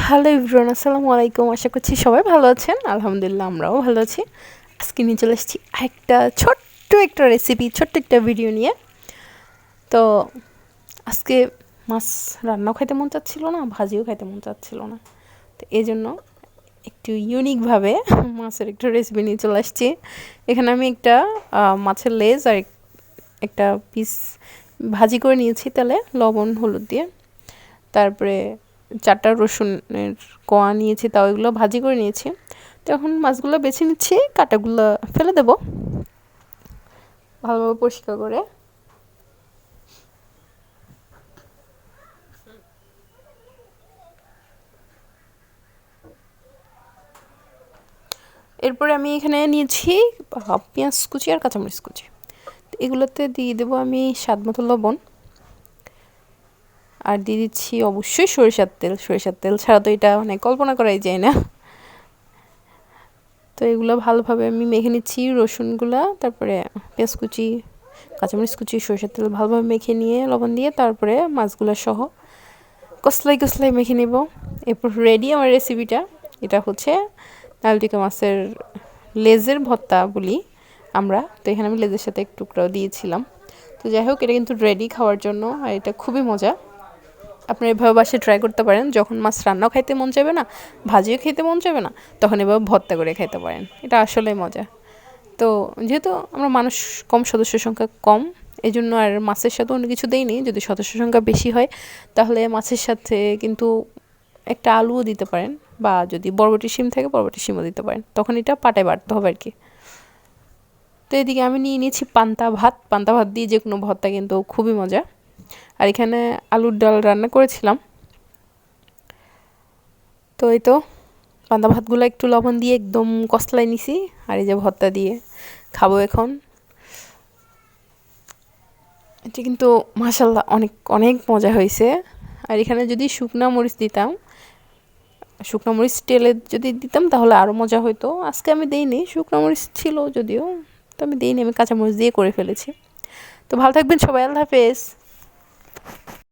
Hello everyone, আসসালামু আলাইকুম। আশা করছি সবাই ভালো আছেন। আলহামদুলিল্লাহ আমরাও ভালো আছি। আজকে নিয়ে চলে এসেছি ছোট্ট একটা রেসিপি, ছোট্ট একটা ভিডিও নিয়ে। তো আজকে মাছ রান্নাও খাইতে মন চাচ্ছিল না, ভাজিও খাইতে মন চাচ্ছিল না। তো এই জন্য একটু ইউনিকভাবে মাছের একটা রেসিপি নিয়ে চলে আসছি। এখানে আমি একটা মাছের লেজ আর একটা পিস ভাজি করে নিয়েছি তেলে, লবণ হলুদ দিয়ে। তারপরে 4টা রসুনের কোয়া নিয়েছি, তাও এগুলো ভাজি করে নিয়েছি। তো এখন মাছগুলো বেছে নিচ্ছি, কাঁটাগুলো ফেলে দেব ভালোভাবে পরিষ্কার করে। এরপরে আমি এখানে নিয়েছি পেঁয়াজ কুচি আর কাঁচামরিচ কুচি। এগুলোতে দিয়ে দেবো আমি স্বাদ মতো লবণ, আর দিয়ে দিচ্ছি অবশ্যই সরিষার তেল। সরিষার তেল ছাড়া তো এটা মানে কল্পনা করাই যায় না। তো এগুলো ভালোভাবে আমি মেখে নিচ্ছি, রসুনগুলা, তারপরে পেঁয়াজ কুচি, কাঁচামরিচ কুচি, সরিষার তেল ভালোভাবে মেখে নিয়ে লবণ দিয়ে তারপরে মাছগুলো সহ কসলাই কসলাই মেখে নেব। এরপর রেডি আমার রেসিপিটা। এটা হচ্ছে নালটিকা মাছের লেজের ভর্তা বলি আমরা। তো এখানে আমি লেজের সাথে এক টুকরাও দিয়েছিলাম। তো যাই হোক, এটা কিন্তু রেডি খাওয়ার জন্য, আর এটা খুবই মজা। আপনারা এভাবে বাসায় ট্রাই করতে পারেন। যখন মাছ রান্নাও খাইতে মন যাবে না, ভাজিও খেতে মন যাবে না, তখন এভাবে ভর্তা করে খাইতে পারেন। এটা আসলেই মজা। তো যেহেতু আমরা মানুষ কম, সদস্য সংখ্যা কম, এই জন্য আর মাছের সাথে অন্য কিছু দেইনি। যদি সদস্য সংখ্যা বেশি হয় তাহলে মাছের সাথে কিন্তু একটা আলুও দিতে পারেন, বা যদি বরবটি শিম থাকে বরবটি শিমও দিতে পারেন। তখন এটা পাটায় বাটতে হবে আর কি। তো এদিকে আমি নিয়ে নিয়েছি পান্তা ভাত। পান্তা ভাত দিয়ে যে কোনো ভর্তা কিন্তু খুবই মজা। আর এখানে আলুর ডাল রান্না করেছিলাম। তো এই তো পান্তা ভাতগুলো একটু লবণ দিয়ে একদম কষলাই নিছি, আর এই যে ভর্তা দিয়ে খাবো এখন। এটা কিন্তু মাশাল্লাহ অনেক অনেক মজা হয়েছে। আর এখানে যদি শুকনা মরিচ দিতাম, শুকনো মরিচ তেলে যদি দিতাম তাহলে আরও মজা হতো। আজকে আমি দিইনি, শুকনো মরিচ ছিল যদিও, তো আমি দিইনি, আমি কাঁচা মরিচ দিয়ে করে ফেলেছি। তো ভালো থাকবেন সবাই, আল্লাহ হাফেজ।